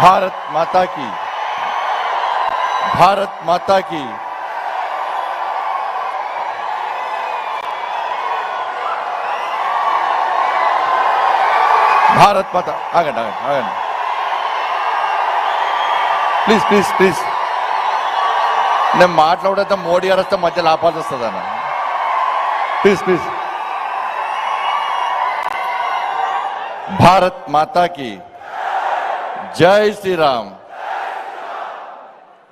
భారత్ మాతా key, Bharat మాతా key. Bharat మాత. ఆగండి ఆగండి ఆగండి, ప్లీజ్ ప్లీజ్ ప్లీజ్. నేను మాట్లాడితే మోడీ గారు వస్తే మధ్యలో ఆపాల్సి వస్తుంది అన్న. Please please. భారత్ మాతాకి జై శ్రీరామ్.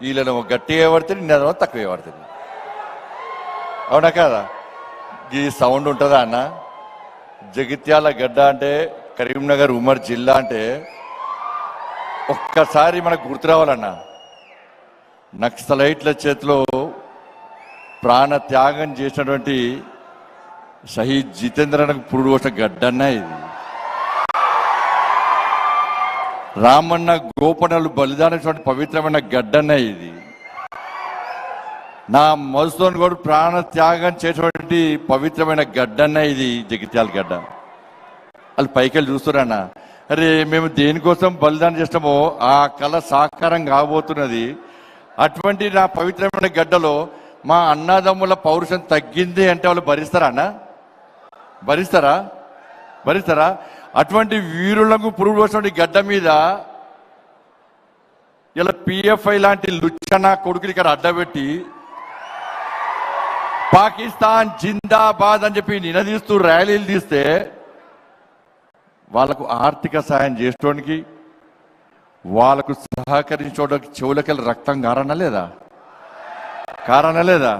వీళ్ళను గట్టిగా పడుతుంది, నేను తక్కువ పడుతుంది. అవునా కదా? ఈ సౌండ్ ఉంటుందా అన్న? జగిత్యాల గడ్డ అంటే, కరీంనగర్ ఉమ్మడి జిల్లా అంటే ఒక్కసారి మనకు గుర్తు రావాలన్నా, నక్సలైట్ల చేతిలో ప్రాణ త్యాగం చేసినటువంటి షహీద్ జితేంద్రనకు పురుడు పోసిన గడ్డన్న ఇది. రామన్న గోపన్నలు బలిదానం పవిత్రమైన గడ్డన్న ఇది. నా మధుసూదన్ గౌడ్ ప్రాణ త్యాగం చేసినటువంటి పవిత్రమైన గడ్డన్న ఇది జగిత్యాల గడ్డ. వాళ్ళు పైకెళ్ళి చూస్తున్నారన్న, అరే మేము దేనికోసం బలిదానం చేస్తామో ఆ కళ సాకారం కాబోతున్నది. అటువంటి నా పవిత్రమైన గడ్డలో మా అన్నదమ్ముల పౌరుషం తగ్గింది అంటే వాళ్ళు భరిస్తారా అన్న? భరిస్తారా? భరిస్తారా? అటువంటి వీరులకు పురుగు పోసినటువంటి గడ్డ మీద ఇలా పిఎఫ్ఐ లాంటి లుచ్చన కొడుకులు ఇక్కడ అడ్డబెట్టి పాకిస్తాన్ జిందాబాద్ అని చెప్పి నినదీస్తూ ర్యాలీలు తీస్తే వాళ్ళకు ఆర్థిక సాయం చేసుకోవడానికి, వాళ్ళకు సహకరించడానికి చెవులకెళ్ళి రక్తం కారణలేదా? కారణలేదా?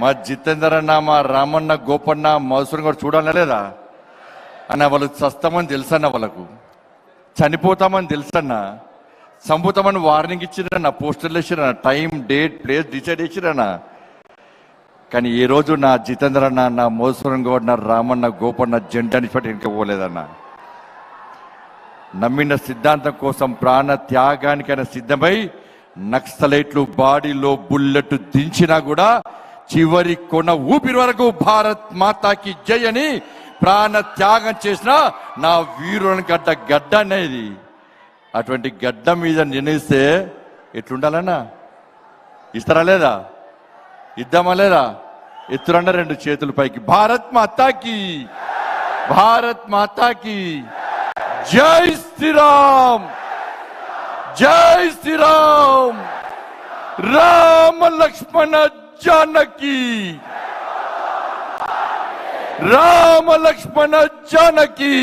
మా జితేందర్ అన్న, మా రామన్న, గోపన్న, మధుసూదన్ కూడా చూడాలలేదా అన్న? వాళ్ళు చస్తామని తెలుసన్న, వాళ్ళకు చనిపోతామని తెలుసన్న, చంపుతామని వార్నింగ్ ఇచ్చిరన్న, పోస్టర్లు ఇచ్చిరన్న, టైం డేట్ ప్లేస్ డిసైడ్ చేసిరన్న. కానీ ఈ రోజు నా జితేందర్ అన్న, నా మధుసూదన్ గౌడ్, నా రామన్న, గోపన్న జెండాని పట్టి ఇంకా పోలేదన్న. నమ్మిన సిద్ధాంతం కోసం ప్రాణ త్యాగానికైనా సిద్ధమై నక్సలైట్లు బాడీలో బుల్లెట్ దించినా కూడా చివరి కొన ఊపిరి వరకు భారత్ మాతాకి జై అని ప్రాణ త్యాగం చేసిన నా వీరులను గడ్డ అనేది. అటువంటి గడ్డ మీద నిర్ణయిస్తే ఎట్లుండాలన్నా? ఇస్తారా లేదా? ఇద్దామా లేదా? ఎత్తురండ రెండు చేతుల పైకి. భారత్ మాతాకి, భారత్ మాతాకి జై శ్రీరామ్, జై శ్రీరామ్. రామ లక్ష్మణ జానకి, రామ లక్ష్మణ జానకి.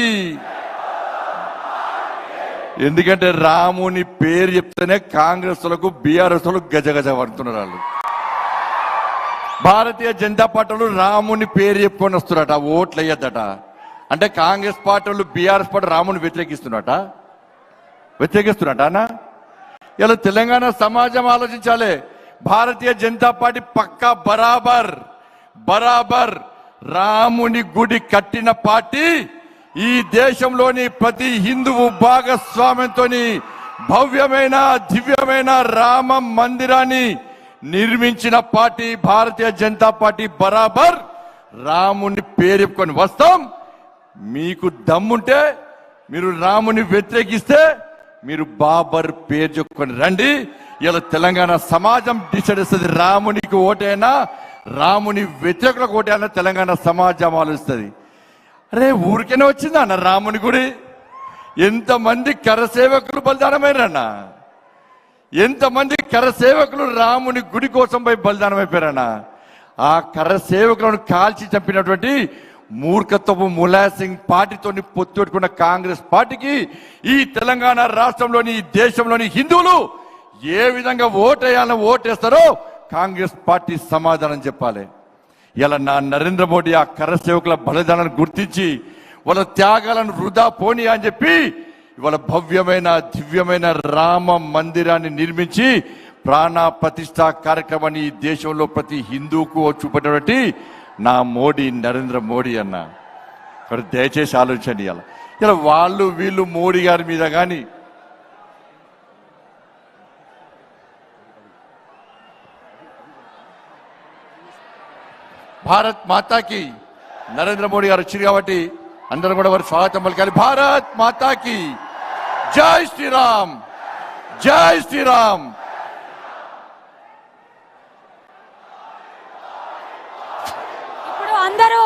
ఎందుకంటే రాముని పేరు చెప్తేనే కాంగ్రెస్ లకు, బీఆర్ఎస్ లకు గజగజ పడుతున్నారు వాళ్ళు. భారతీయ జనతా పార్టీలు రాముని పేరు చెప్పుకొని వస్తున్నారట, ఓట్లు వేయద్దట. అంటే కాంగ్రెస్ పార్టీలు, బీఆర్ఎస్ పార్టీ రాముని వ్యతిరేకిస్తున్నట అన్న. ఇలా తెలంగాణ సమాజం ఆలోచించాలి. భారతీయ జనతా పార్టీ పక్కా బరాబర్ బరాబర్ రాముని గుడి కట్టిన పార్టీ. ఈ దేశంలోని ప్రతి హిందువు భాగస్వామ్యంతో భవ్యమైన దివ్యమైన రామ మందిరాన్ని నిర్మించిన పార్టీ భారతీయ జనతా పార్టీ. బరాబర్ రాముని పేరు చెప్పుకొని వస్తాం. మీకు దమ్ముంటే మీరు రాముని వ్యతిరేకిస్తే మీరు బాబర్ పేరు చెప్పుకొని రండి. ఇలా తెలంగాణ సమాజం డిసైడ్ చేస్తుంది. రామునికి ఓటైనా, రాముని వ్యతిరేకులకు ఓటైనా తెలంగాణ సమాజం ఆలోచిస్తుంది. అరే ఊరికేనే వచ్చిందా అన్న రాముని గుడి? ఎంతమంది కరసేవకులు బలిదానమైనారన్న? ఎంతమంది కరసేవకులు రాముని గుడి కోసం పోయి బలిదానం అయిపోయారన్న? ఆ కరసేవకులను కాల్చి చంపినటువంటి మూర్ఖత్వపు ములాసింగ్ పార్టీతో పొత్తు పెట్టుకున్న కాంగ్రెస్ పార్టీకి ఈ తెలంగాణ రాష్ట్రంలోని, ఈ దేశంలోని హిందువులు ఏ విధంగా ఓటేయాలని ఓటేస్తారో కాంగ్రెస్ పార్టీ సమాధానం చెప్పాలి. ఇలా నా నరేంద్ర మోడీ ఆ కరసేవకుల బలిదానాన్ని గుర్తించి వాళ్ళ త్యాగాలను వృధా పోనీ అని చెప్పి ఇవాళ భవ్యమైన దివ్యమైన రామ మందిరాన్ని నిర్మించి ప్రాణ ప్రతిష్ఠా కార్యక్రమాన్ని ఈ దేశంలో ప్రతి హిందువుకు చూపేటువంటి నా మోడీ, నరేంద్ర మోడీ అన్న. దయచేసి ఆలోచించండి. ఇలా వాళ్ళు వీళ్ళు మోడీ గారి మీద కానీ, భారత్ మాతాకి నరేంద్ర మోడీ గారు వచ్చింది కాబట్టి అందరూ కూడా వారి స్వాగతం పలకాలి. భారత్ మాతాకి జై శ్రీరామ్. జై శ్రీరామ్. ఇప్పుడు అందరూ